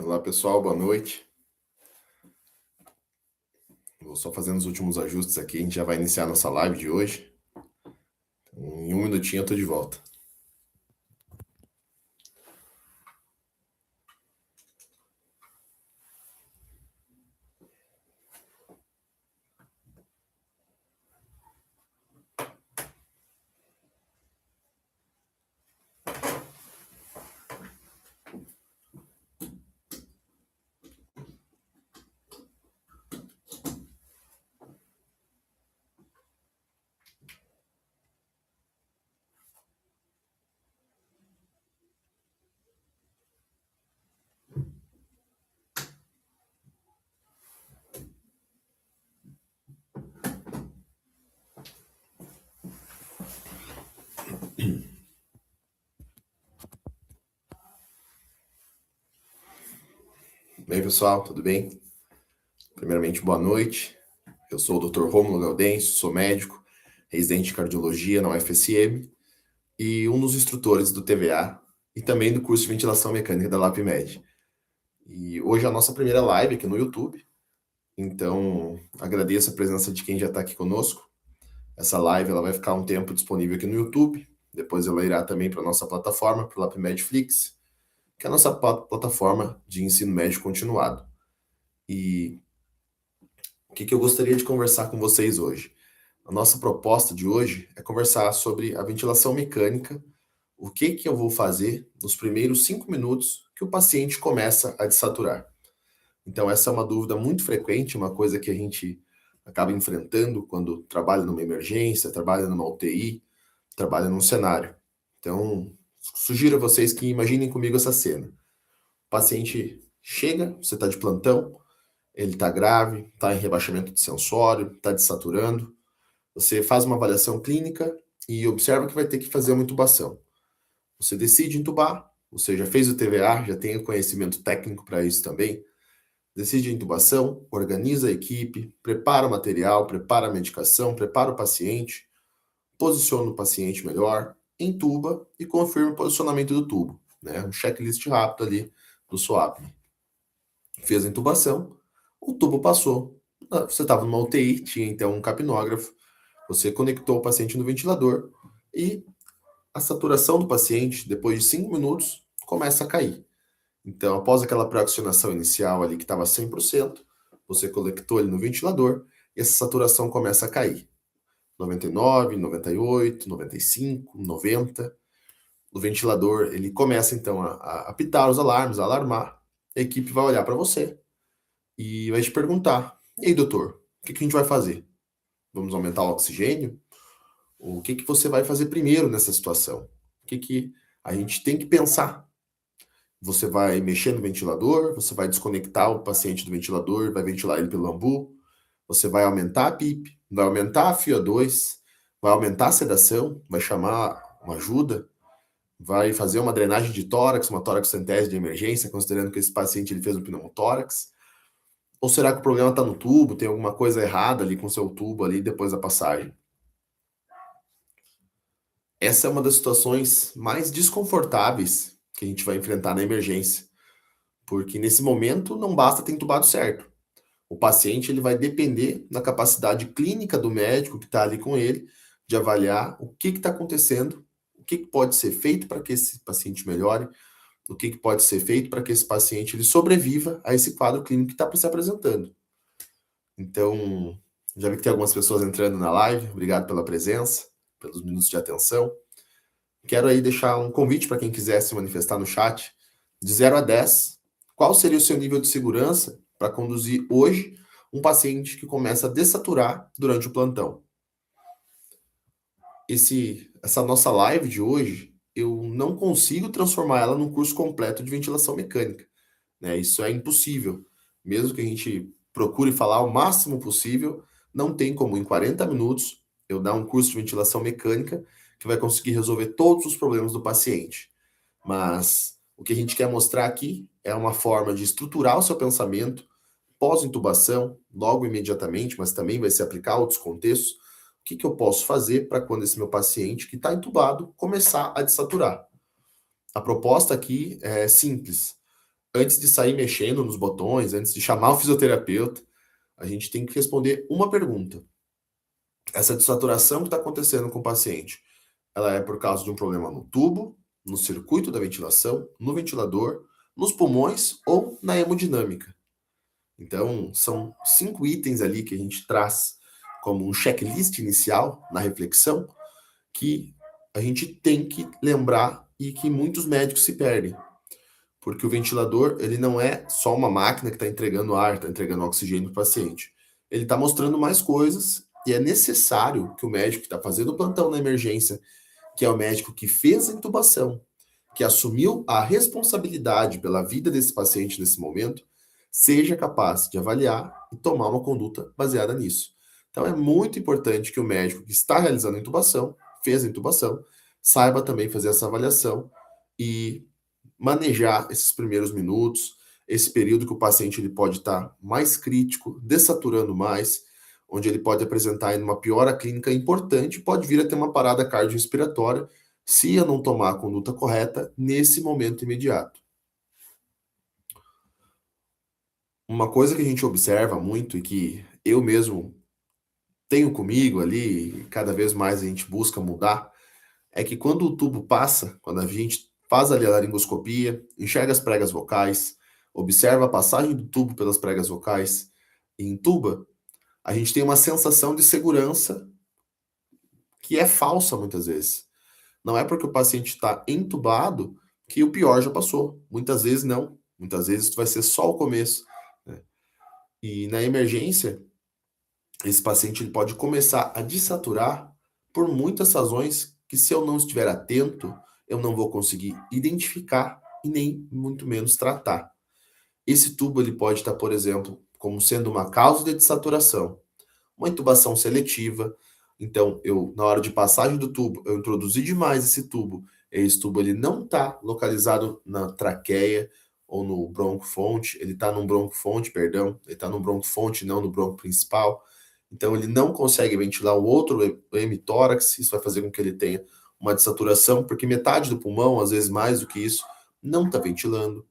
Olá pessoal, boa noite. Vou só fazendo os últimos ajustes aqui, a gente já vai iniciar nossa live de hoje. Em um minutinho eu tô de volta. Bem pessoal, tudo bem? Primeiramente, boa noite. Eu sou o Dr. Rômulo Gaudêncio, sou médico, residente de cardiologia na UFSM e um dos instrutores do TVA e também do curso de ventilação mecânica da LapMed. E hoje é a nossa primeira live aqui no YouTube, então agradeço a presença de quem já está aqui conosco. Essa live ela vai ficar um tempo disponível aqui no YouTube, depois ela irá também para a nossa plataforma, para o LapMedFlix, que é a nossa plataforma de ensino médio continuado. E o que eu gostaria de conversar com vocês hoje? A nossa proposta de hoje é conversar sobre a ventilação mecânica, o que eu vou fazer nos primeiros 5 minutos que o paciente começa a dessaturar. Então, essa é uma dúvida muito frequente, uma coisa que a gente acaba enfrentando quando trabalha numa emergência, trabalha numa UTI, trabalha num cenário. Então, sugiro a vocês que imaginem comigo essa cena. O paciente chega, você está de plantão, ele está grave, está em rebaixamento de sensório, está desaturando. Você faz uma avaliação clínica e observa que vai ter que fazer uma intubação. Você decide intubar, você já fez o TVA, já tem o conhecimento técnico para isso também. Decide a intubação, organiza a equipe, prepara o material, prepara a medicação, prepara o paciente, posiciona o paciente melhor, intuba e confirma o posicionamento do tubo. Um checklist rápido ali do SWAP. Fez a intubação, o tubo passou. Você estava numa UTI, tinha então um capnógrafo, você conectou o paciente no ventilador e a saturação do paciente, depois de 5 minutos, começa a cair. Então, após aquela pré-oxigenação inicial ali que estava 100%, você conectou ele no ventilador e essa saturação começa a cair. 99, 98, 95, 90. O ventilador, ele começa então a apitar os alarmes, a alarmar. A equipe vai olhar para você e vai te perguntar: e aí, doutor, o que a gente vai fazer? Vamos aumentar o oxigênio? O que você vai fazer primeiro nessa situação? O que a gente tem que pensar? Você vai mexer no ventilador? Você vai desconectar o paciente do ventilador, vai ventilar ele pelo ambu? Você vai aumentar a PIP? Vai aumentar a FiO2? Vai aumentar a sedação? Vai chamar uma ajuda? Vai fazer uma drenagem de tórax, uma tórax-centese de emergência, considerando que esse paciente ele fez um pneumotórax? Ou será que o problema está no tubo? Tem alguma coisa errada ali com o seu tubo ali depois da passagem? Essa é uma das situações mais desconfortáveis que a gente vai enfrentar na emergência, porque nesse momento não basta ter entubado certo. O paciente ele vai depender da capacidade clínica do médico que está ali com ele de avaliar o que está acontecendo, o que pode ser feito para que esse paciente melhore, o que pode ser feito para que esse paciente ele sobreviva a esse quadro clínico que está se apresentando. Então, já vi que tem algumas pessoas entrando na live, obrigado pela presença, pelos minutos de atenção. Quero aí deixar um convite para quem quiser se manifestar no chat. De 0 a 10, qual seria o seu nível de segurança para conduzir hoje um paciente que começa a dessaturar durante o plantão? Essa nossa live de hoje, eu não consigo transformar ela num curso completo de ventilação mecânica. Isso é impossível. Mesmo que a gente procure falar o máximo possível, não tem como em 40 minutos eu dar um curso de ventilação mecânica que vai conseguir resolver todos os problemas do paciente. Mas o que a gente quer mostrar aqui é uma forma de estruturar o seu pensamento pós-intubação, logo imediatamente, mas também vai se aplicar a outros contextos. O que eu posso fazer para quando esse meu paciente que está intubado começar a dessaturar? A proposta aqui é simples. antes de sair mexendo nos botões, antes de chamar o fisioterapeuta, a gente tem que responder uma pergunta. Essa dessaturação que está acontecendo com o paciente, ela é por causa de um problema no tubo, no circuito da ventilação, no ventilador, nos pulmões ou na hemodinâmica. Então, são 5 itens ali que a gente traz como um checklist inicial na reflexão que a gente tem que lembrar e que muitos médicos se perdem. Porque o ventilador, ele não é só uma máquina que está entregando ar, está entregando oxigênio para o paciente. Ele está mostrando mais coisas e é necessário que o médico que está fazendo o plantão na emergência, que é o médico que fez a intubação, que assumiu a responsabilidade pela vida desse paciente nesse momento, seja capaz de avaliar e tomar uma conduta baseada nisso. Então é muito importante que o médico que está realizando a intubação, fez a intubação, saiba também fazer essa avaliação e manejar esses primeiros minutos, esse período que o paciente ele pode estar mais crítico, dessaturando mais, onde ele pode apresentar uma piora clínica importante, pode vir a ter uma parada cardiorrespiratória, se eu não tomar a conduta correta nesse momento imediato. Uma coisa que a gente observa muito e que eu mesmo tenho comigo ali, cada vez mais a gente busca mudar, é que quando o tubo passa, quando a gente faz ali a laringoscopia, enxerga as pregas vocais, observa a passagem do tubo pelas pregas vocais e intuba, a gente tem uma sensação de segurança que é falsa muitas vezes. Não é porque o paciente está entubado que o pior já passou. Muitas vezes não. Muitas vezes isso vai ser só o começo, né? E na emergência, esse paciente ele pode começar a desaturar por muitas razões que, se eu não estiver atento, eu não vou conseguir identificar e nem muito menos tratar. Esse tubo ele pode estar, por exemplo, como sendo uma causa de desaturação, uma intubação seletiva. Então, na hora de passagem do tubo, eu introduzi demais esse tubo. Esse tubo ele não está localizado na traqueia ou no bronco-fonte, ele está no bronco-fonte, perdão, ele está no bronco-fonte, não no bronco principal. Então, ele não consegue ventilar o outro hemitórax, isso vai fazer com que ele tenha uma dessaturação, porque metade do pulmão, às vezes mais do que isso, não está ventilando.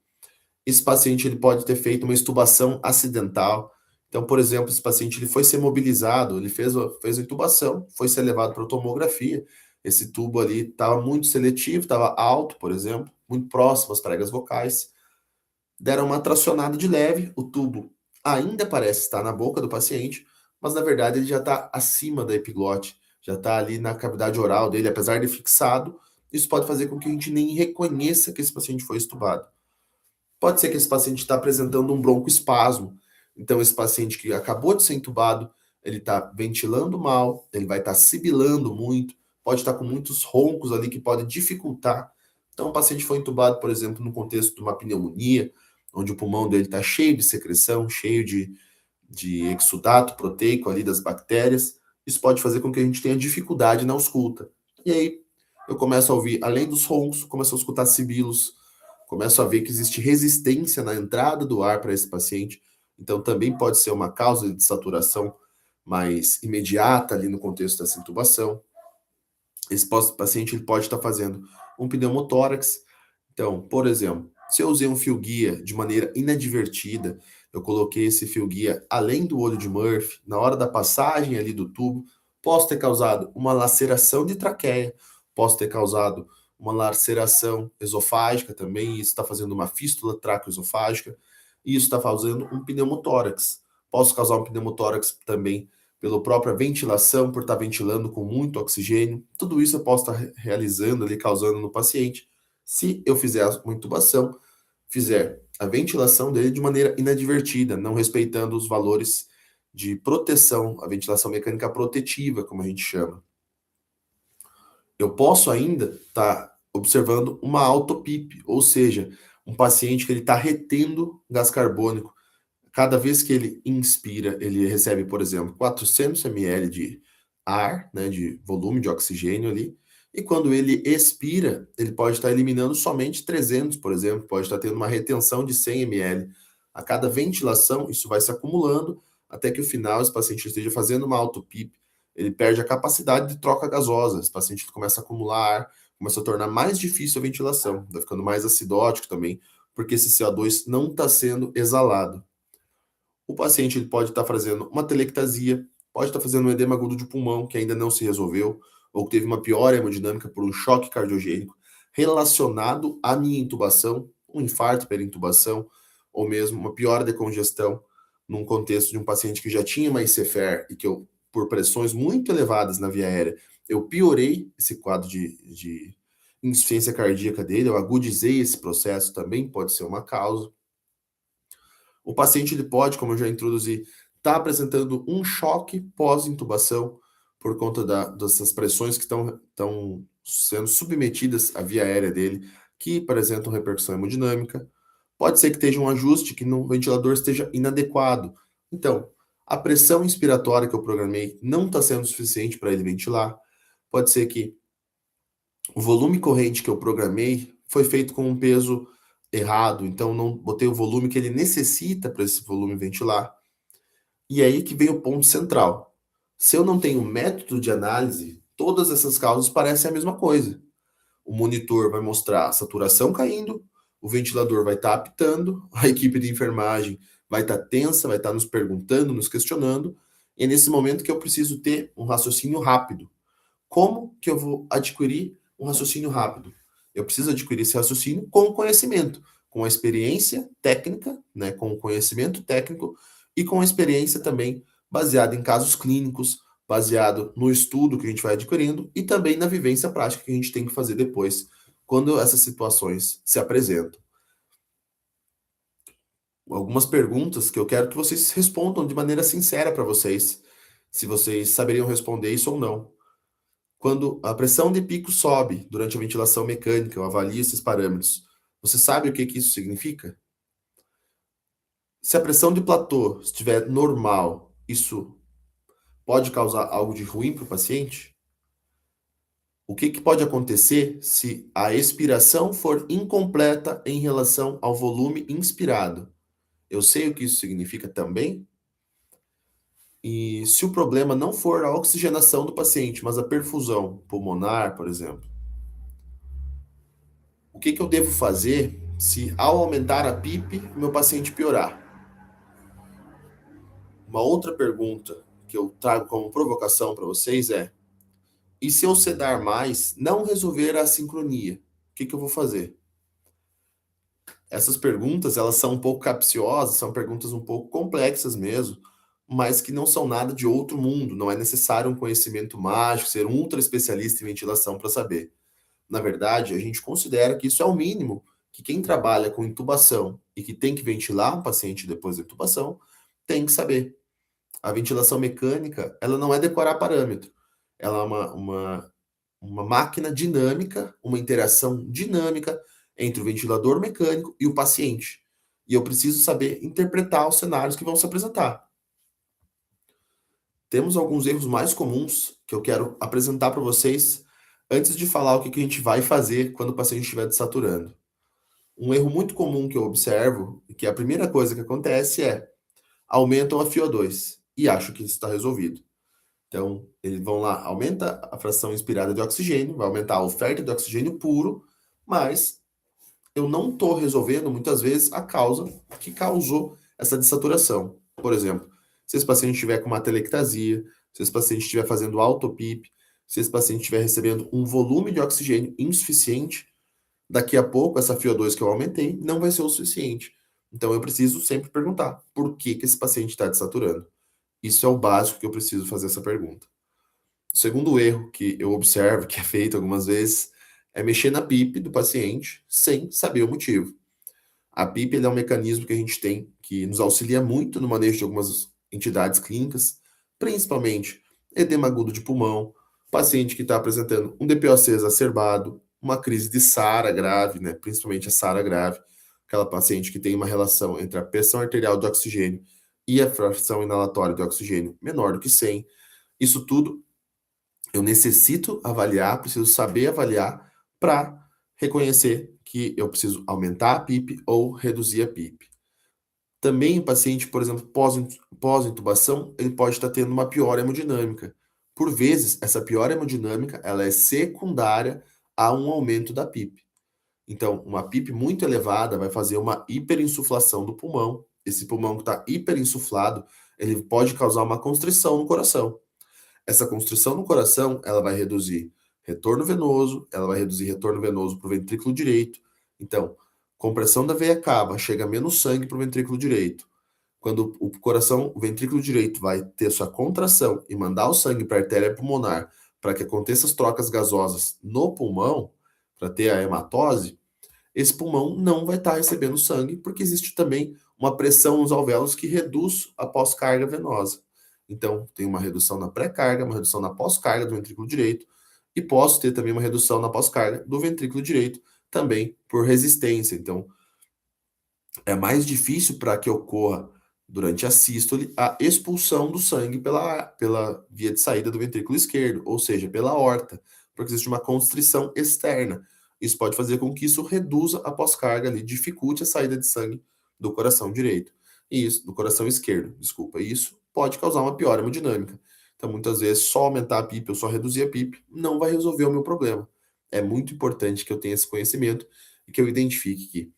Esse paciente ele pode ter feito uma extubação acidental. Então, por exemplo, esse paciente ele foi ser mobilizado, ele fez a intubação, foi ser levado para a tomografia. Esse tubo ali estava muito seletivo, estava alto, por exemplo, muito próximo às pregas vocais. Deram uma tracionada de leve, o tubo ainda parece estar na boca do paciente, mas na verdade ele já está acima da epiglote, já está ali na cavidade oral dele, apesar de fixado. Isso pode fazer com que a gente nem reconheça que esse paciente foi estubado. Pode ser que esse paciente está apresentando um broncoespasmo. Então, esse paciente que acabou de ser entubado, ele está ventilando mal, ele vai estar sibilando muito, pode estar com muitos roncos ali que podem dificultar. Então, o paciente foi entubado, por exemplo, no contexto de uma pneumonia, onde o pulmão dele está cheio de secreção, cheio de exudato proteico ali das bactérias. Isso pode fazer com que a gente tenha dificuldade na ausculta. E aí, eu começo a ouvir, além dos roncos, começo a escutar sibilos, começo a ver que existe resistência na entrada do ar para esse paciente. Então, também pode ser uma causa de saturação mais imediata ali no contexto dessa intubação. Esse paciente ele pode estar fazendo um pneumotórax. Então, por exemplo, se eu usei um fio guia de maneira inadvertida, eu coloquei esse fio guia além do olho de Murphy, na hora da passagem ali do tubo, posso ter causado uma laceração de traqueia, posso ter causado uma laceração esofágica também, isso está fazendo uma fístula traqueoesofágica, e isso está fazendo um pneumotórax. Posso causar um pneumotórax também pela própria ventilação, por estar ventilando com muito oxigênio. Tudo isso eu posso estar realizando ali, causando no paciente, se eu fizer uma intubação, fizer a ventilação dele de maneira inadvertida, não respeitando os valores de proteção, a ventilação mecânica protetiva, como a gente chama. Eu posso ainda estar observando uma autopip, ou seja, um paciente que ele está retendo gás carbônico. Cada vez que ele inspira, ele recebe, por exemplo, 400 ml de ar, né, de volume de oxigênio ali, e quando ele expira, ele pode estar eliminando somente 300, por exemplo, pode estar tendo uma retenção de 100 ml. A cada ventilação, isso vai se acumulando até que no final esse paciente esteja fazendo uma autopip, ele perde a capacidade de troca gasosa, esse paciente começa a acumular ar, começa a tornar mais difícil a ventilação, vai ficando mais acidótico também, porque esse CO2 não está sendo exalado. O paciente ele pode estar fazendo uma telectasia, pode estar fazendo um edema agudo de pulmão que ainda não se resolveu, ou que teve uma piora hemodinâmica por um choque cardiogênico relacionado à minha intubação, um infarto pela-intubação, ou mesmo uma piora de congestão num contexto de um paciente que já tinha uma ICFR e que eu, por pressões muito elevadas na via aérea, eu piorei esse quadro de insuficiência cardíaca dele, eu agudizei esse processo, também pode ser uma causa. O paciente ele pode, como eu já introduzi, estar apresentando um choque pós-intubação por conta dessas pressões que estão sendo submetidas à via aérea dele, que apresentam repercussão hemodinâmica. Pode ser que esteja um ajuste que no ventilador esteja inadequado. Então, a pressão inspiratória que eu programei não está sendo suficiente para ele ventilar. Pode ser que o volume corrente que eu programei foi feito com um peso errado, então não botei o volume que ele necessita para esse volume ventilar. E aí que vem o ponto central. Se eu não tenho método de análise, todas essas causas parecem a mesma coisa. O monitor vai mostrar a saturação caindo, o ventilador vai estar apitando, a equipe de enfermagem vai estar tensa, vai estar nos perguntando, nos questionando, e é nesse momento que eu preciso ter um raciocínio rápido. Como que eu vou adquirir um raciocínio rápido? Eu preciso adquirir esse raciocínio com conhecimento, com a experiência técnica, né, com o conhecimento técnico e com a experiência também baseada em casos clínicos, baseado no estudo que a gente vai adquirindo e também na vivência prática que a gente tem que fazer depois, quando essas situações se apresentam. Algumas perguntas que eu quero que vocês respondam de maneira sincera para vocês, se vocês saberiam responder isso ou não. Quando a pressão de pico sobe durante a ventilação mecânica, eu avalio esses parâmetros. Você sabe o que isso significa? Se a pressão de platô estiver normal, isso pode causar algo de ruim para o paciente? O que pode acontecer se a expiração for incompleta em relação ao volume inspirado? Eu sei o que isso significa também? E se o problema não for a oxigenação do paciente, mas a perfusão pulmonar, por exemplo? O que eu devo fazer se, ao aumentar a PIP, o meu paciente piorar? Uma outra pergunta que eu trago como provocação para vocês é: e se eu sedar mais, não resolver a sincronia, o que eu vou fazer? Essas perguntas, elas são um pouco capciosas, são perguntas um pouco complexas mesmo, mas que não são nada de outro mundo. Não é necessário um conhecimento mágico, ser um ultra especialista em ventilação para saber. Na verdade, a gente considera que isso é o mínimo que quem trabalha com intubação e que tem que ventilar um paciente depois da intubação tem que saber. A ventilação mecânica, ela não é decorar parâmetro. Ela é uma máquina dinâmica, uma interação dinâmica entre o ventilador mecânico e o paciente. E eu preciso saber interpretar os cenários que vão se apresentar. Temos alguns erros mais comuns que eu quero apresentar para vocês antes de falar o que a gente vai fazer quando o paciente estiver desaturando. Um erro muito comum que eu observo, e que a primeira coisa que acontece é aumentam a FiO2 e acham que isso está resolvido. Então, eles vão lá, aumenta a fração inspirada de oxigênio, vai aumentar a oferta de oxigênio puro, mas eu não estou resolvendo, muitas vezes, a causa que causou essa dessaturação. Por exemplo, se esse paciente estiver com uma telectasia, se esse paciente estiver fazendo autopip, se esse paciente estiver recebendo um volume de oxigênio insuficiente, daqui a pouco essa FiO2 que eu aumentei não vai ser o suficiente. Então eu preciso sempre perguntar, por que esse paciente está desaturando? Isso é o básico que eu preciso fazer essa pergunta. O segundo erro que eu observo, que é feito algumas vezes, é mexer na PIP do paciente sem saber o motivo. A PIP é um mecanismo que a gente tem que nos auxilia muito no manejo de algumas entidades clínicas, principalmente edema agudo de pulmão, paciente que está apresentando um DPOC exacerbado, uma crise de SARA grave, né, principalmente a SARA grave, aquela paciente que tem uma relação entre a pressão arterial de oxigênio e a fração inalatória de oxigênio menor do que 100. Isso tudo eu necessito avaliar, preciso saber avaliar para reconhecer que eu preciso aumentar a PIP ou reduzir a PIP. Também o paciente, por exemplo, pós-intubação, ele pode estar tendo uma piora hemodinâmica. Por vezes, essa piora hemodinâmica ela é secundária a um aumento da PIP. Então, uma PIP muito elevada vai fazer uma hiperinsuflação do pulmão. Esse pulmão que está hiperinsuflado, ele pode causar uma constrição no coração. Essa constrição no coração, ela vai reduzir retorno venoso, ela vai reduzir retorno venoso para o ventrículo direito. Então, compressão da veia cava, chega menos sangue para o ventrículo direito. Quando o coração, o ventrículo direito vai ter sua contração e mandar o sangue para a artéria pulmonar para que aconteça as trocas gasosas no pulmão, para ter a hematose, esse pulmão não vai estar recebendo sangue, porque existe também uma pressão nos alvéolos que reduz a pós-carga venosa. Então, tem uma redução na pré-carga, uma redução na pós-carga do ventrículo direito, e posso ter também uma redução na pós-carga do ventrículo direito, também por resistência. Então, é mais difícil para que ocorra durante a sístole a expulsão do sangue pela via de saída do ventrículo esquerdo, ou seja, pela aorta, porque existe uma constrição externa. Isso pode fazer com que isso reduza a pós-carga ali, dificulte a saída de sangue do coração direito. E isso, do coração esquerdo, desculpa. E isso pode causar uma piora hemodinâmica. Então, muitas vezes, só aumentar a PIP ou só reduzir a PIP não vai resolver o meu problema. É muito importante que eu tenha esse conhecimento e que eu identifique que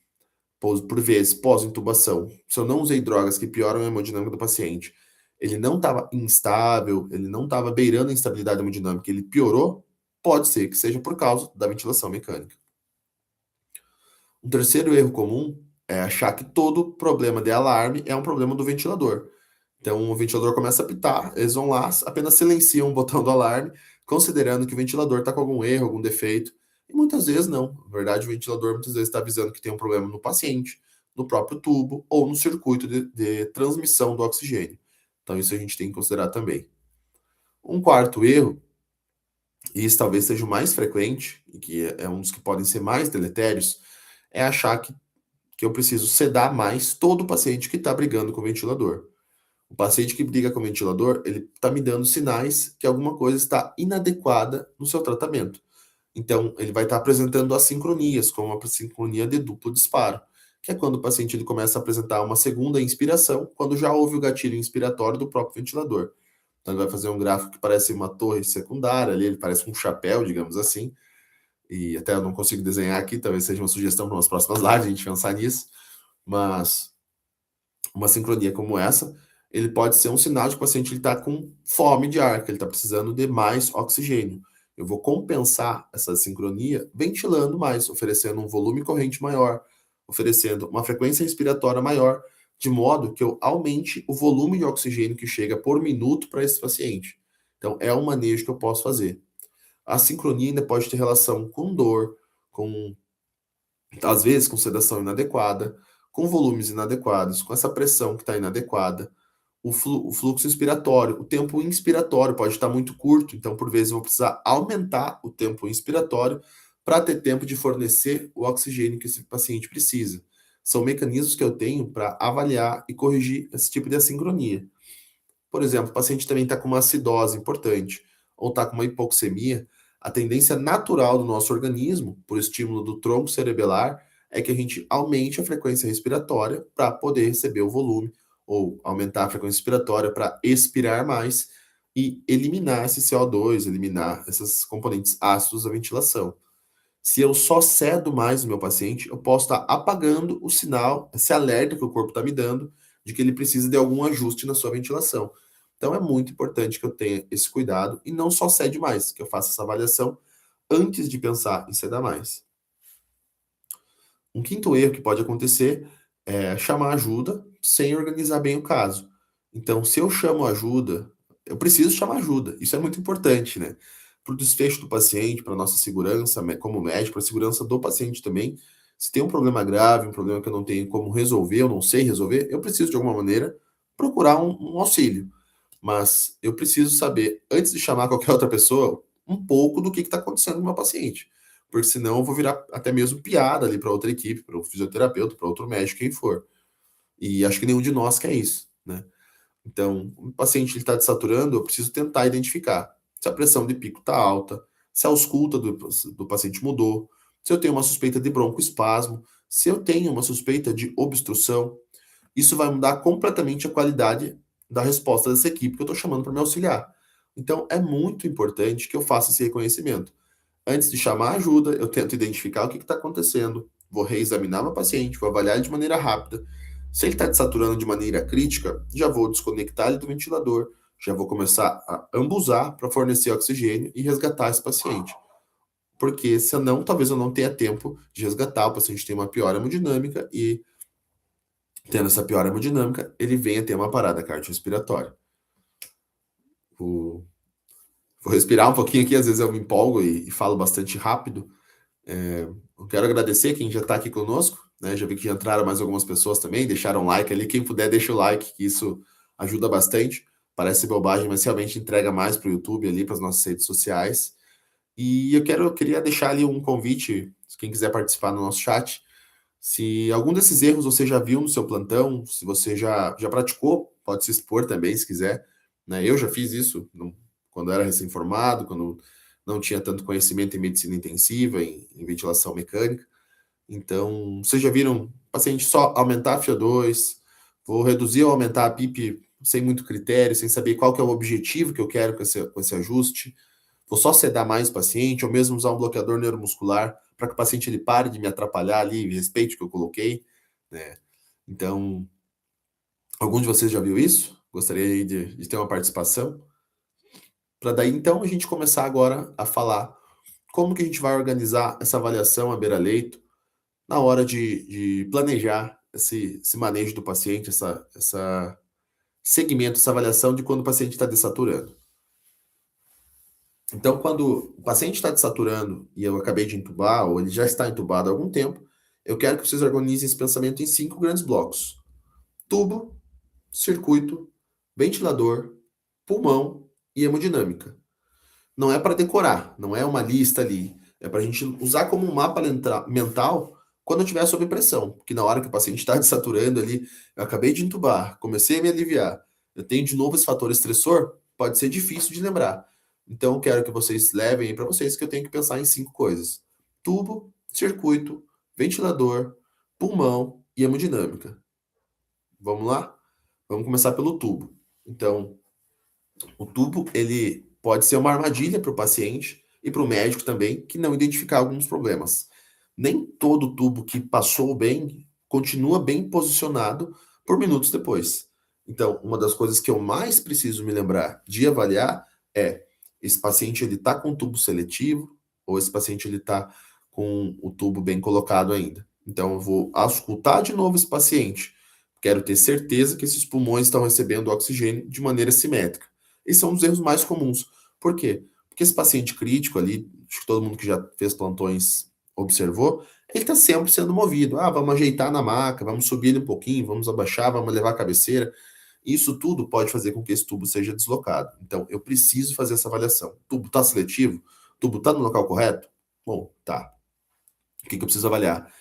por vezes, pós-intubação, se eu não usei drogas que pioram a hemodinâmica do paciente, ele não estava instável, ele não estava beirando a instabilidade hemodinâmica, ele piorou, pode ser que seja por causa da ventilação mecânica. Um terceiro erro comum é achar que todo problema de alarme é um problema do ventilador. Então, o ventilador começa a apitar, eles vão lá, apenas silenciam o botão do alarme, considerando que o ventilador está com algum erro, algum defeito. E muitas vezes não. Na verdade, o ventilador muitas vezes está avisando que tem um problema no paciente, no próprio tubo ou no circuito de transmissão do oxigênio. Então, isso a gente tem que considerar também. Um quarto erro, e isso talvez seja o mais frequente, e que é um dos que podem ser mais deletérios, é achar que eu preciso sedar mais todo paciente que está brigando com o ventilador. O paciente que briga com o ventilador, ele está me dando sinais que alguma coisa está inadequada no seu tratamento. Então, ele vai estar apresentando assincronias, como uma sincronia de duplo disparo, que é quando o paciente ele começa a apresentar uma segunda inspiração, quando já houve o gatilho inspiratório do próprio ventilador. Então, ele vai fazer um gráfico que parece uma torre secundária, ali ele parece um chapéu, digamos assim, e até eu não consigo desenhar aqui, talvez seja uma sugestão para umas próximas lives a gente pensar nisso, mas uma sincronia como essa, ele pode ser um sinal de que o paciente está com fome de ar, que ele está precisando de mais oxigênio. Eu vou compensar essa sincronia ventilando mais, oferecendo um volume corrente maior, oferecendo uma frequência respiratória maior, de modo que eu aumente o volume de oxigênio que chega por minuto para esse paciente. Então, é um manejo que eu posso fazer. A sincronia ainda pode ter relação com dor, com às vezes com sedação inadequada, com volumes inadequados, com essa pressão que está inadequada, o fluxo inspiratório, o tempo inspiratório pode estar muito curto, então por vezes eu vou precisar aumentar o tempo inspiratório para ter tempo de fornecer o oxigênio que esse paciente precisa. São mecanismos que eu tenho para avaliar e corrigir esse tipo de assincronia. Por exemplo, o paciente também está com uma acidose importante ou está com uma hipoxemia, a tendência natural do nosso organismo, por estímulo do tronco cerebelar, é que a gente aumente a frequência respiratória para poder receber o volume, ou aumentar a frequência respiratória para expirar mais e eliminar esse CO2, eliminar esses componentes ácidos da ventilação. Se eu só cedo mais no meu paciente, eu posso estar apagando o sinal, esse alerta que o corpo está me dando de que ele precisa de algum ajuste na sua ventilação. Então é muito importante que eu tenha esse cuidado e não só cede mais, que eu faça essa avaliação antes de pensar em ceder mais. Um quinto erro que pode acontecer é chamar ajuda sem organizar bem o caso. Então, se eu chamo ajuda, eu preciso chamar ajuda. Isso é muito importante, né? Para o desfecho do paciente, para a nossa segurança, como médico, para a segurança do paciente também. Se tem um problema grave, um problema que eu não tenho como resolver, eu não sei resolver, eu preciso, de alguma maneira, procurar um auxílio. Mas eu preciso saber, antes de chamar qualquer outra pessoa, um pouco do que está acontecendo com o meu paciente. Porque senão eu vou virar até mesmo piada ali para outra equipe, para o fisioterapeuta, para outro médico, quem for. E acho que nenhum de nós quer isso, né? Então, o paciente está desaturando, eu preciso tentar identificar se a pressão de pico está alta, se a ausculta do paciente mudou, se eu tenho uma suspeita de broncoespasmo, se eu tenho uma suspeita de obstrução. Isso vai mudar completamente a qualidade da resposta dessa equipe que eu estou chamando para me auxiliar. Então, é muito importante que eu faça esse reconhecimento. Antes de chamar ajuda, eu tento identificar o que está acontecendo, vou reexaminar meu paciente, vou avaliar ele de maneira rápida. Se ele está desaturando de maneira crítica, já vou desconectar ele do ventilador, já vou começar a ambusar para fornecer oxigênio e resgatar esse paciente. Porque senão, talvez eu não tenha tempo de resgatar, o paciente tem uma piora hemodinâmica e, tendo essa piora hemodinâmica, ele venha ter uma parada cardiorrespiratória. Vou respirar um pouquinho aqui, às vezes eu me empolgo e falo bastante rápido. Eu quero agradecer quem já está aqui conosco, né? Já vi que já entraram mais algumas pessoas também, deixaram like ali. Quem puder, deixa o like, que isso ajuda bastante. Parece bobagem, mas realmente entrega mais para o YouTube ali, para as nossas redes sociais. E eu queria deixar ali um convite, se quem quiser participar no nosso chat. Se algum desses erros você já viu no seu plantão, se você já praticou, pode se expor também, se quiser. Né? Eu já fiz isso quando era recém-formado, quando não tinha tanto conhecimento em medicina intensiva, em ventilação mecânica. Então, vocês já viram paciente só aumentar a FiO2, vou reduzir ou aumentar a PIP sem muito critério, sem saber qual que é o objetivo que eu quero com esse ajuste. Vou só sedar mais o paciente, ou mesmo usar um bloqueador neuromuscular para que o paciente ele pare de me atrapalhar ali e respeite o que eu coloquei. Né? Então, algum de vocês já viu isso? Gostaria aí de ter uma participação. Para daí, então, a gente começar agora a falar como que a gente vai organizar essa avaliação à beira-leito na hora de planejar esse manejo do paciente, essa segmento, essa avaliação de quando o paciente está desaturando. Então, quando o paciente está desaturando e eu acabei de entubar, ou ele já está entubado há algum tempo, eu quero que vocês organizem esse pensamento em 5 grandes blocos: tubo, circuito, ventilador, pulmão e hemodinâmica. Não é para decorar, não é uma lista ali. É para a gente usar como um mapa mental quando eu estiver sob pressão. Porque na hora que o paciente está desaturando ali, eu acabei de entubar, comecei a me aliviar, eu tenho de novo esse fator estressor, pode ser difícil de lembrar. Então, eu quero que vocês levem aí para vocês que eu tenho que pensar em 5 coisas: tubo, circuito, ventilador, pulmão e hemodinâmica. Vamos lá? Vamos começar pelo tubo. Então, o tubo, ele pode ser uma armadilha para o paciente e para o médico também, que não identificar alguns problemas. Nem todo tubo que passou bem continua bem posicionado por minutos depois. Então, uma das coisas que eu mais preciso me lembrar de avaliar é: esse paciente ele está com tubo seletivo ou esse paciente ele está com o tubo bem colocado ainda. Então, eu vou auscultar de novo esse paciente. Quero ter certeza que esses pulmões estão recebendo oxigênio de maneira simétrica. Esses são os erros mais comuns. Por quê? Porque esse paciente crítico ali, acho que todo mundo que já fez plantões observou, ele está sempre sendo movido. Ah, vamos ajeitar na maca, vamos subir ele um pouquinho, vamos abaixar, vamos levar a cabeceira. Isso tudo pode fazer com que esse tubo seja deslocado. Então, eu preciso fazer essa avaliação. O tubo está seletivo? O tubo está no local correto? Bom, tá. O que eu preciso avaliar?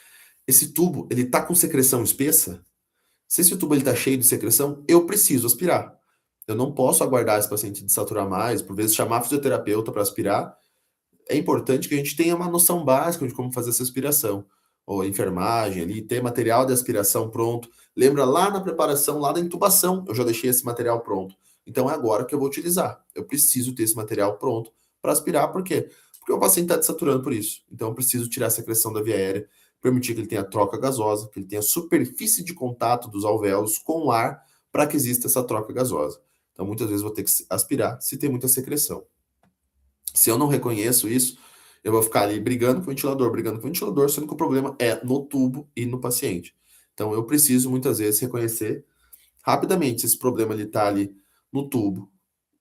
Esse tubo, ele está com secreção espessa? Se esse tubo está cheio de secreção, eu preciso aspirar. Eu não posso aguardar esse paciente desaturar mais, por vezes chamar fisioterapeuta para aspirar. É importante que a gente tenha uma noção básica de como fazer essa aspiração. Ou enfermagem ali, ter material de aspiração pronto. Lembra lá na preparação, lá da intubação, eu já deixei esse material pronto. Então é agora que eu vou utilizar. Eu preciso ter esse material pronto para aspirar, por quê? Porque o paciente está desaturando por isso. Então eu preciso tirar a secreção da via aérea, permitir que ele tenha troca gasosa, que ele tenha superfície de contato dos alvéolos com o ar para que exista essa troca gasosa. Então muitas vezes vou ter que aspirar se tem muita secreção. Se eu não reconheço isso, eu vou ficar ali brigando com o ventilador, sendo que o problema é no tubo e no paciente. Então eu preciso muitas vezes reconhecer rapidamente se esse problema está ali no tubo.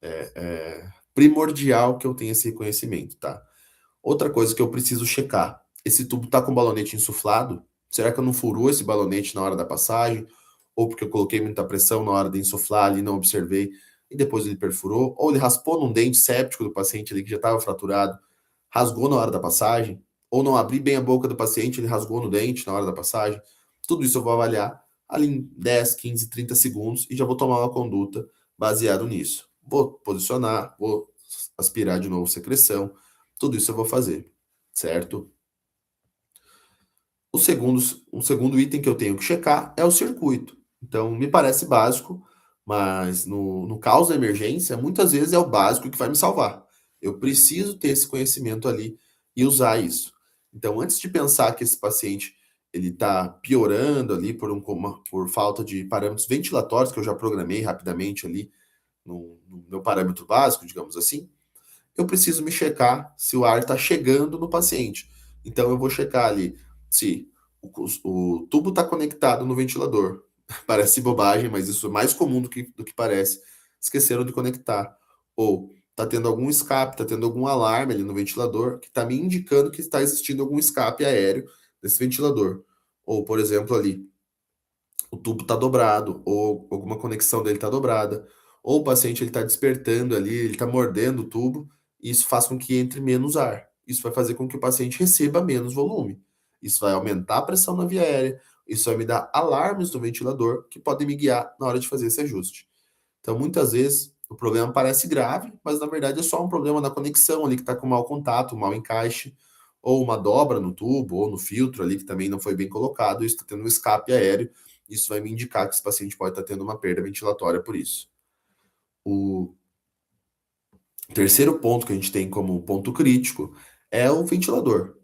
É primordial que eu tenha esse reconhecimento, tá? Outra coisa que eu preciso checar: esse tubo tá com balonete insuflado? Será que eu não furou esse balonete na hora da passagem? Ou porque eu coloquei muita pressão na hora de insuflar ali, não observei, e depois ele perfurou? Ou ele raspou num dente séptico do paciente ali que já estava fraturado, rasgou na hora da passagem? Ou não abri bem a boca do paciente, ele rasgou no dente na hora da passagem? Tudo isso eu vou avaliar ali em 10, 15, 30 segundos e já vou tomar uma conduta baseado nisso. Vou posicionar, vou aspirar de novo secreção, tudo isso eu vou fazer, certo? O segundo item que eu tenho que checar é o circuito. Então, me parece básico, mas no caso da emergência, muitas vezes é o básico que vai me salvar. Eu preciso ter esse conhecimento ali e usar isso. Então, antes de pensar que esse paciente ele está piorando ali por falta de parâmetros ventilatórios, que eu já programei rapidamente ali no meu parâmetro básico, digamos assim, eu preciso me checar se o ar está chegando no paciente. Então, eu vou checar ali se o tubo está conectado no ventilador. Parece bobagem, mas isso é mais comum do que parece. Esqueceram de conectar. Ou está tendo algum escape, está tendo algum alarme ali no ventilador que está me indicando que está existindo algum escape aéreo desse ventilador. Ou, por exemplo, ali, o tubo está dobrado, ou alguma conexão dele está dobrada, ou o paciente ele está despertando ali, ele está mordendo o tubo, e isso faz com que entre menos ar. Isso vai fazer com que o paciente receba menos volume. Isso vai aumentar a pressão na via aérea, isso vai me dar alarmes do ventilador que podem me guiar na hora de fazer esse ajuste. Então, muitas vezes, o problema parece grave, mas na verdade é só um problema na conexão ali que está com mau contato, mau encaixe, ou uma dobra no tubo, ou no filtro ali que também não foi bem colocado, e está tendo um escape aéreo. Isso vai me indicar que esse paciente pode estar tendo uma perda ventilatória por isso. O terceiro ponto que a gente tem como ponto crítico é o ventilador.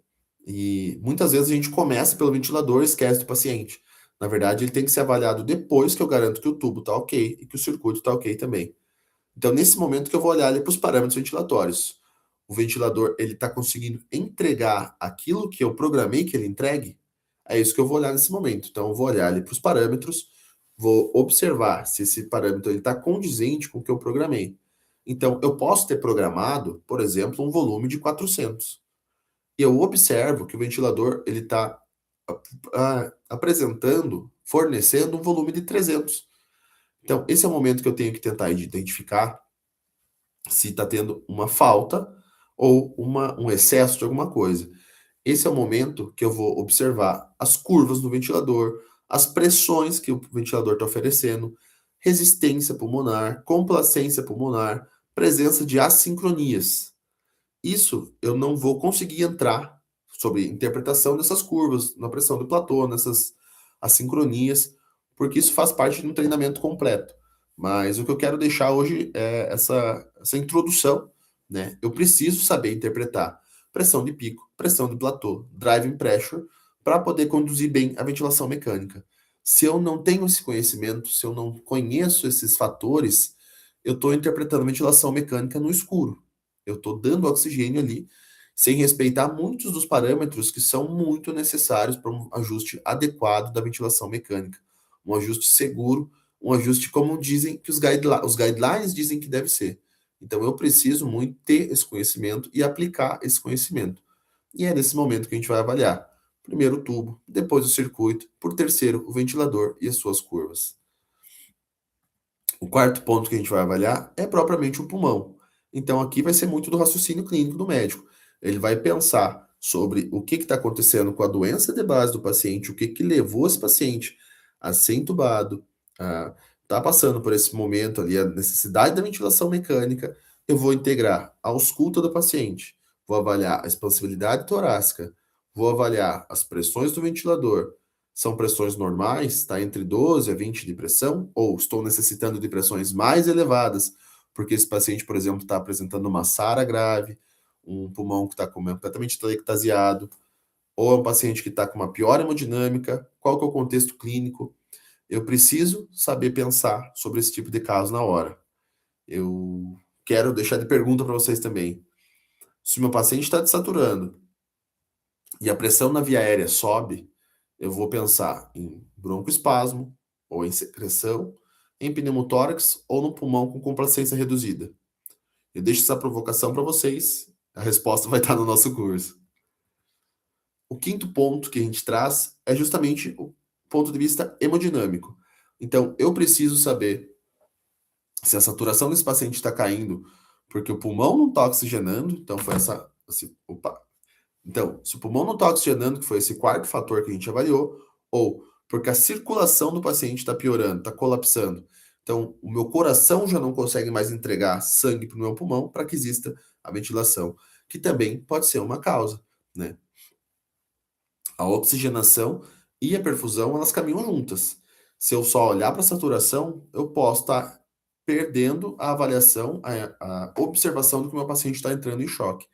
E muitas vezes a gente começa pelo ventilador e esquece do paciente. Na verdade, ele tem que ser avaliado depois que eu garanto que o tubo está ok e que o circuito está ok também. Então, nesse momento que eu vou olhar ali para os parâmetros ventilatórios. O ventilador, ele está conseguindo entregar aquilo que eu programei que ele entregue? É isso que eu vou olhar nesse momento. Então, eu vou olhar ali para os parâmetros, vou observar se esse parâmetro está condizente com o que eu programei. Então, eu posso ter programado, por exemplo, um volume de 400. E eu observo que o ventilador ele está apresentando, fornecendo um volume de 300. Então, esse é o momento que eu tenho que tentar identificar se está tendo uma falta ou um excesso de alguma coisa. Esse é o momento que eu vou observar as curvas do ventilador, as pressões que o ventilador está oferecendo, resistência pulmonar, complacência pulmonar, presença de assincronias. Isso eu não vou conseguir entrar sobre interpretação dessas curvas, na pressão do platô, nessas assincronias, porque isso faz parte de um treinamento completo. Mas o que eu quero deixar hoje é essa introdução, né? Eu preciso saber interpretar pressão de pico, pressão de platô, driving pressure, para poder conduzir bem a ventilação mecânica. Se eu não tenho esse conhecimento, se eu não conheço esses fatores, eu estou interpretando ventilação mecânica no escuro. Eu estou dando oxigênio ali, sem respeitar muitos dos parâmetros que são muito necessários para um ajuste adequado da ventilação mecânica. Um ajuste seguro, um ajuste como dizem que os guidelines dizem que deve ser. Então eu preciso muito ter esse conhecimento e aplicar esse conhecimento. E é nesse momento que a gente vai avaliar. Primeiro o tubo, depois o circuito, por terceiro o ventilador e as suas curvas. O quarto ponto que a gente vai avaliar é propriamente o pulmão. Então, aqui vai ser muito do raciocínio clínico do médico. Ele vai pensar sobre o que está acontecendo com a doença de base do paciente, o que levou esse paciente a ser entubado, a tá passando por esse momento ali, a necessidade da ventilação mecânica. Eu vou integrar a ausculta do paciente, vou avaliar a expansibilidade torácica, vou avaliar as pressões do ventilador, são pressões normais, está entre 12 a 20 de pressão, ou estou necessitando de pressões mais elevadas, porque esse paciente, por exemplo, está apresentando uma SARA grave, um pulmão que está completamente ectasiado, ou é um paciente que está com uma pior hemodinâmica, qual que é o contexto clínico? Eu preciso saber pensar sobre esse tipo de caso na hora. Eu quero deixar de pergunta para vocês também. Se o meu paciente está desaturando e a pressão na via aérea sobe, eu vou pensar em broncoespasmo, ou em secreção, em pneumotórax ou no pulmão com complacência reduzida. Eu deixo essa provocação para vocês, a resposta vai estar no nosso curso. O quinto ponto que a gente traz é justamente o ponto de vista hemodinâmico. Então, eu preciso saber se a saturação desse paciente está caindo porque o pulmão não está oxigenando, então foi opa, então, se o pulmão não está oxigenando, que foi esse quarto fator que a gente avaliou, ou porque a circulação do paciente está piorando, está colapsando. Então, o meu coração já não consegue mais entregar sangue para o meu pulmão para que exista a ventilação, que também pode ser uma causa, né? A oxigenação e a perfusão, elas caminham juntas. Se eu só olhar para a saturação, eu posso estar perdendo a avaliação, a observação do que o meu paciente está entrando em choque.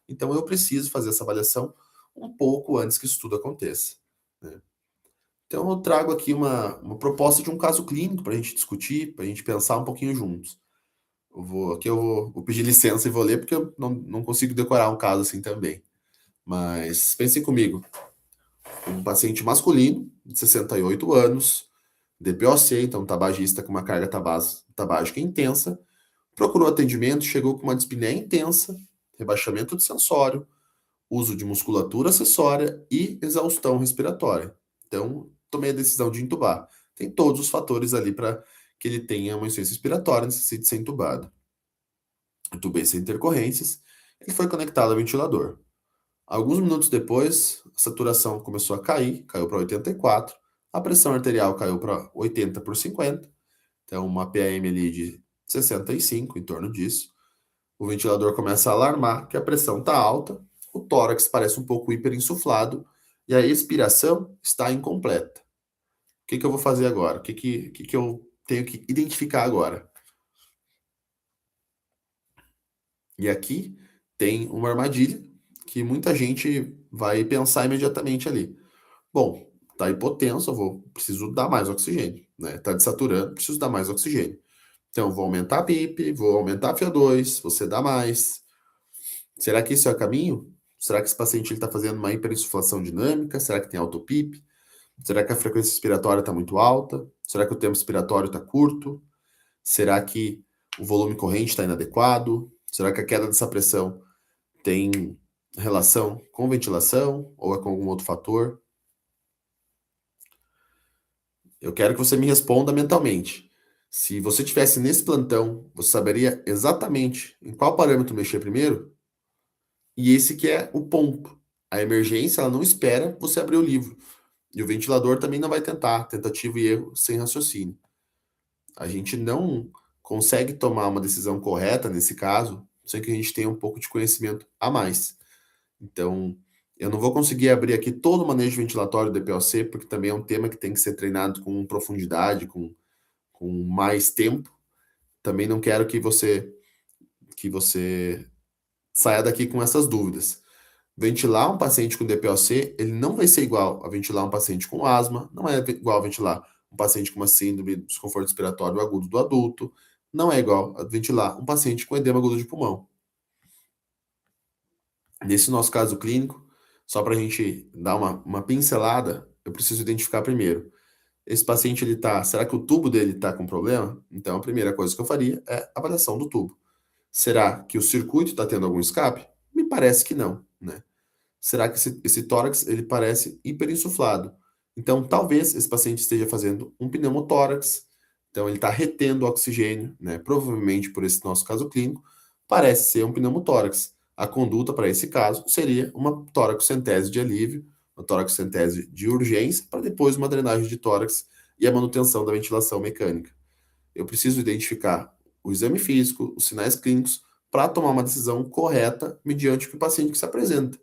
Então, eu preciso fazer essa avaliação um pouco antes que isso tudo aconteça, né? Então, eu trago aqui uma proposta de um caso clínico para a gente discutir, para a gente pensar um pouquinho juntos. Vou pedir licença e vou ler, porque eu não consigo decorar um caso assim também. Mas pensem comigo, um paciente masculino, de 68 anos, DPOC, então tabagista com uma carga tabágica intensa, procurou atendimento, chegou com uma dispneia intensa, rebaixamento de sensório, uso de musculatura acessória e exaustão respiratória. Então, tomei a decisão de intubar. Tem todos os fatores ali para que ele tenha uma insuficiência respiratória e necessite ser intubado. Intubei sem intercorrências, ele foi conectado ao ventilador. Alguns minutos depois, a saturação começou a cair, caiu para 84, a pressão arterial caiu para 80 por 50, então uma PAM ali de 65, em torno disso. O ventilador começa a alarmar que a pressão está alta, o tórax parece um pouco hiperinsuflado e a expiração está incompleta. O que eu vou fazer agora? O que eu tenho que identificar agora? E aqui tem uma armadilha que muita gente vai pensar imediatamente ali. Bom, tá hipotenso, preciso dar mais oxigênio, né? Tá desaturando, preciso dar mais oxigênio. Então, vou aumentar a PIP, vou aumentar a FO2, você dá mais. Será que isso é o caminho? Será que esse paciente está fazendo uma hiperinsuflação dinâmica? Será que tem alto PIP? Será que a frequência respiratória está muito alta? Será que o tempo respiratório está curto? Será que o volume corrente está inadequado? Será que a queda dessa pressão tem relação com ventilação ou é com algum outro fator? Eu quero que você me responda mentalmente. Se você tivesse nesse plantão, você saberia exatamente em qual parâmetro mexer primeiro? E esse que é o ponto. A emergência, ela não espera você abrir o livro. E o ventilador também não vai tentar, tentativa e erro sem raciocínio. A gente não consegue tomar uma decisão correta nesse caso, sem que a gente tenha um pouco de conhecimento a mais. Então, eu não vou conseguir abrir aqui todo o manejo ventilatório do DPOC, porque também é um tema que tem que ser treinado com profundidade, com mais tempo. Também não quero que você saia daqui com essas dúvidas. Ventilar um paciente com DPOC, ele não vai ser igual a ventilar um paciente com asma, não é igual a ventilar um paciente com uma síndrome de desconforto respiratório agudo do adulto, não é igual a ventilar um paciente com edema agudo de pulmão. Nesse nosso caso clínico, só para a gente dar uma pincelada, eu preciso identificar primeiro. Esse paciente, será que o tubo dele está com problema? Então, a primeira coisa que eu faria é a avaliação do tubo. Será que o circuito está tendo algum escape? Me parece que não, né? Será que esse tórax ele parece hiperinsuflado? Então, talvez esse paciente esteja fazendo um pneumotórax, então ele está retendo oxigênio, né? Provavelmente por esse nosso caso clínico, parece ser um pneumotórax. A conduta para esse caso seria uma toracocentese de alívio, uma toracocentese de urgência, para depois uma drenagem de tórax e a manutenção da ventilação mecânica. Eu preciso identificar o exame físico, os sinais clínicos, para tomar uma decisão correta mediante o paciente que se apresenta.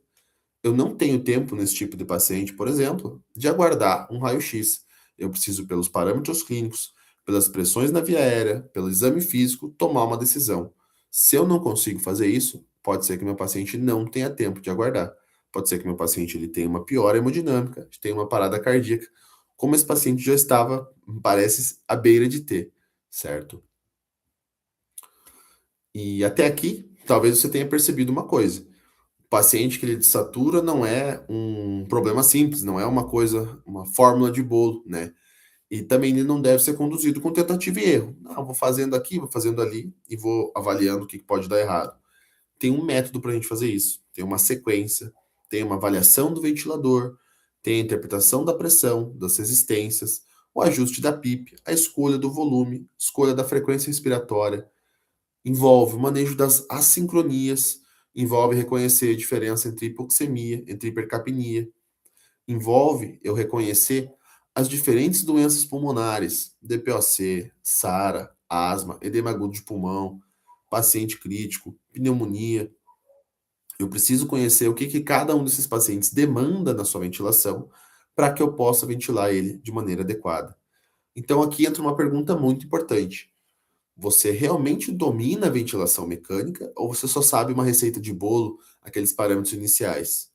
Eu não tenho tempo nesse tipo de paciente, por exemplo, de aguardar um raio-x. Eu preciso, pelos parâmetros clínicos, pelas pressões na via aérea, pelo exame físico, tomar uma decisão. Se eu não consigo fazer isso, pode ser que meu paciente não tenha tempo de aguardar. Pode ser que meu paciente ele tenha uma piora hemodinâmica, tenha uma parada cardíaca, como esse paciente já estava, parece, à beira de ter, certo? E até aqui, talvez você tenha percebido uma coisa. O paciente que ele desatura não é um problema simples, não é uma coisa, uma fórmula de bolo, né? E também ele não deve ser conduzido com tentativa e erro. Não, vou fazendo aqui, vou fazendo ali e vou avaliando o que pode dar errado. Tem um método para a gente fazer isso, tem uma sequência, tem uma avaliação do ventilador, tem a interpretação da pressão, das resistências, o ajuste da PIP, a escolha do volume, escolha da frequência respiratória, envolve o manejo das assincronias, envolve reconhecer a diferença entre hipoxemia, entre hipercapnia, envolve eu reconhecer as diferentes doenças pulmonares, DPOC, SARA, asma, edema agudo de pulmão, paciente crítico, pneumonia. Eu preciso conhecer o que cada um desses pacientes demanda na sua ventilação para que eu possa ventilar ele de maneira adequada. Então aqui entra uma pergunta muito importante. Você realmente domina a ventilação mecânica ou você só sabe uma receita de bolo? aqueles parâmetros iniciais.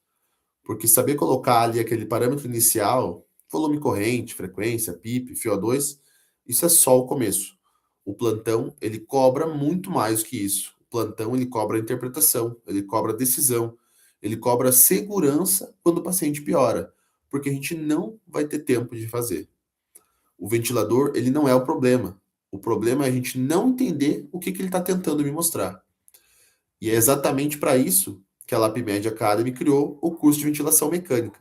Porque saber colocar ali aquele parâmetro inicial, volume corrente, frequência, PIP, FiO2, isso é só o começo. O plantão, ele cobra muito mais que isso. O plantão, ele cobra interpretação, ele cobra decisão, ele cobra segurança quando o paciente piora, porque a gente não vai ter tempo de fazer. O ventilador, ele não é o problema. O problema é a gente não entender o que ele está tentando me mostrar. E é exatamente para isso que a LabMed Academy criou o curso de ventilação mecânica,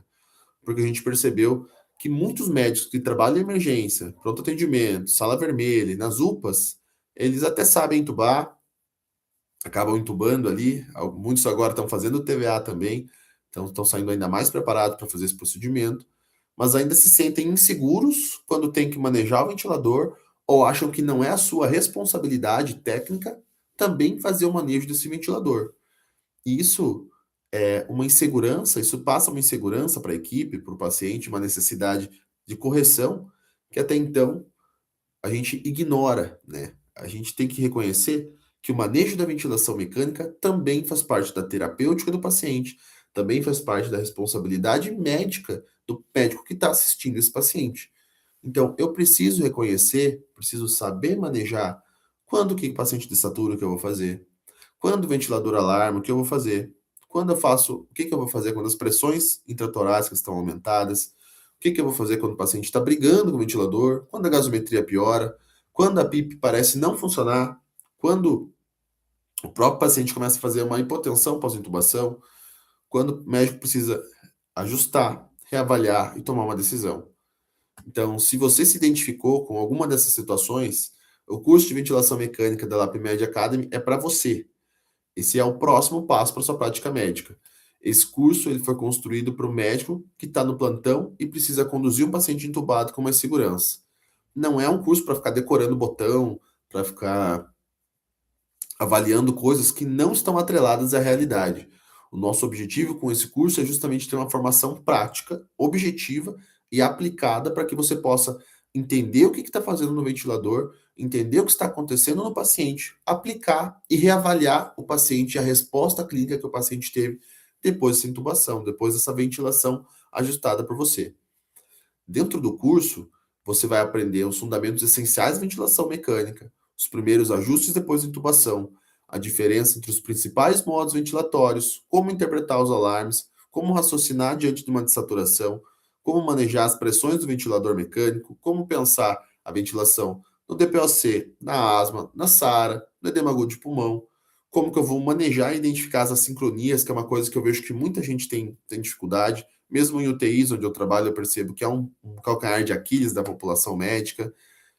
porque a gente percebeu que muitos médicos que trabalham em emergência, pronto atendimento, sala vermelha, nas UPAs, eles até sabem entubar, acabam entubando ali, muitos agora estão fazendo TVA também, então estão saindo ainda mais preparados para fazer esse procedimento, mas ainda se sentem inseguros quando tem que manejar o ventilador ou acham que não é a sua responsabilidade técnica também fazer o manejo desse ventilador. E isso é uma insegurança, isso passa uma insegurança para a equipe, para o paciente, uma necessidade de correção que até então a gente ignora, né? A gente tem que reconhecer que o manejo da ventilação mecânica também faz parte da terapêutica do paciente, também faz parte da responsabilidade médica do médico que está assistindo esse paciente. Então, eu preciso reconhecer, preciso saber manejar quando que o paciente desatura, o que eu vou fazer, quando o ventilador alarma, o que eu vou fazer? Quando eu faço, o que que eu vou fazer quando as pressões intratorácicas estão aumentadas? O que que eu vou fazer quando o paciente está brigando com o ventilador? Quando a gasometria piora? Quando a PIP parece não funcionar? Quando o próprio paciente começa a fazer uma hipotensão pós-intubação? Quando o médico precisa ajustar, reavaliar e tomar uma decisão. Então, se você se identificou com alguma dessas situações, o curso de ventilação mecânica da LabMed Academy é para você. Esse é o próximo passo para sua prática médica. Esse curso ele foi construído para o médico que está no plantão e precisa conduzir um paciente entubado com mais segurança. Não é um curso para ficar decorando botão, para ficar avaliando coisas que não estão atreladas à realidade. O nosso objetivo com esse curso é justamente ter uma formação prática, objetiva e aplicada para que você possa entender o que está fazendo no ventilador, entender o que está acontecendo no paciente, aplicar e reavaliar o paciente e a resposta clínica que o paciente teve depois dessa intubação, depois dessa ventilação ajustada por você. Dentro do curso, você vai aprender os fundamentos essenciais da ventilação mecânica, os primeiros ajustes depois da intubação, a diferença entre os principais modos ventilatórios, como interpretar os alarmes, como raciocinar diante de uma dessaturação, como manejar as pressões do ventilador mecânico, como pensar a ventilação no DPOC, na asma, na SARA, no edema agudo de pulmão, como que eu vou manejar e identificar as assincronias, que é uma coisa que eu vejo que muita gente tem dificuldade, mesmo em UTIs, onde eu trabalho, eu percebo que é um calcanhar de Aquiles da população médica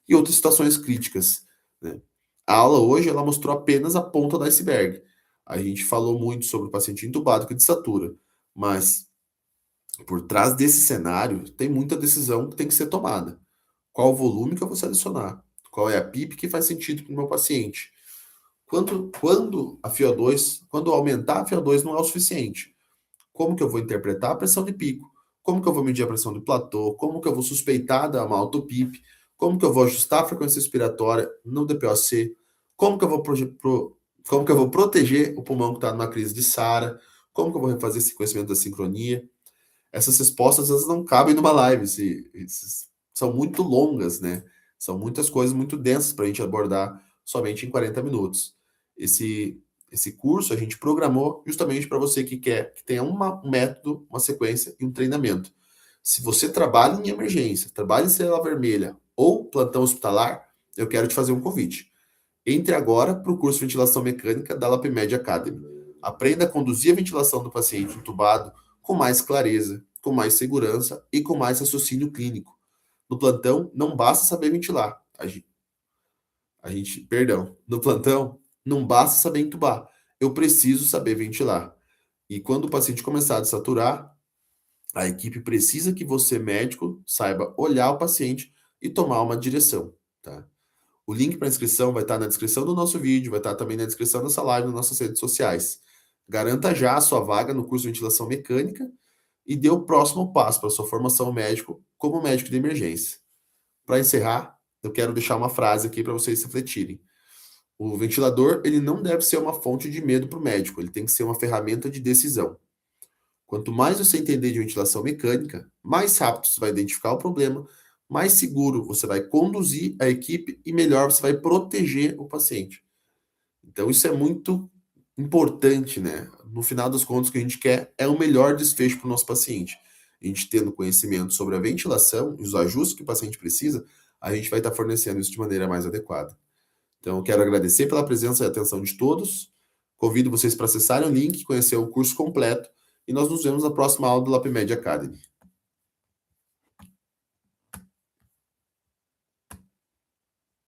e outras situações críticas, né? A aula hoje ela mostrou apenas a ponta do iceberg. A gente falou muito sobre o paciente entubado que desatura, mas por trás desse cenário tem muita decisão que tem que ser tomada. Qual o volume que eu vou selecionar? Qual é a PIP que faz sentido para o meu paciente? Quando a FiO2, quando aumentar a FiO2 não é o suficiente? Como que eu vou interpretar a pressão de pico? Como que eu vou medir a pressão de platô? Como que eu vou suspeitar da malto-PIP? Como que eu vou ajustar a frequência respiratória no DPOC? Como que eu vou, como que eu vou proteger o pulmão que está numa crise de SARA? Como que eu vou refazer esse conhecimento da sincronia? Essas respostas elas não cabem numa live, são muito longas, né? São muitas coisas muito densas para a gente abordar somente em 40 minutos. Esse, esse curso a gente programou justamente para você que quer que tenha um método, uma sequência e um treinamento. Se você trabalha em emergência, trabalha em célula vermelha ou plantão hospitalar, eu quero te fazer um convite. Entre agora para o curso de ventilação mecânica da LabMed Academy. Aprenda a conduzir a ventilação do paciente entubado com mais clareza, com mais segurança e com mais raciocínio clínico. No plantão, não basta saber ventilar. Perdão, no plantão, não basta saber entubar. Eu preciso saber ventilar. E quando o paciente começar a desaturar, a equipe precisa que você, médico, saiba olhar o paciente e tomar uma direção, tá? O link para inscrição vai estar na descrição do nosso vídeo, vai estar também na descrição dessa live nas nossas redes sociais. Garanta já a sua vaga no curso de ventilação mecânica e dê o próximo passo para a sua formação médico como médico de emergência. Para encerrar, eu quero deixar uma frase aqui para vocês refletirem. O ventilador, ele não deve ser uma fonte de medo para o médico, ele tem que ser uma ferramenta de decisão. Quanto mais você entender de ventilação mecânica, mais rápido você vai identificar o problema, mais seguro você vai conduzir a equipe e melhor você vai proteger o paciente. Então, isso é muito importante, né? No final das contas, o que a gente quer é o melhor desfecho para o nosso paciente. A gente tendo conhecimento sobre a ventilação e os ajustes que o paciente precisa, a gente vai estar fornecendo isso de maneira mais adequada. Então, eu quero agradecer pela presença e atenção de todos. Convido vocês para acessarem o link, conhecer o curso completo e nós nos vemos na próxima aula do LabMed Academy.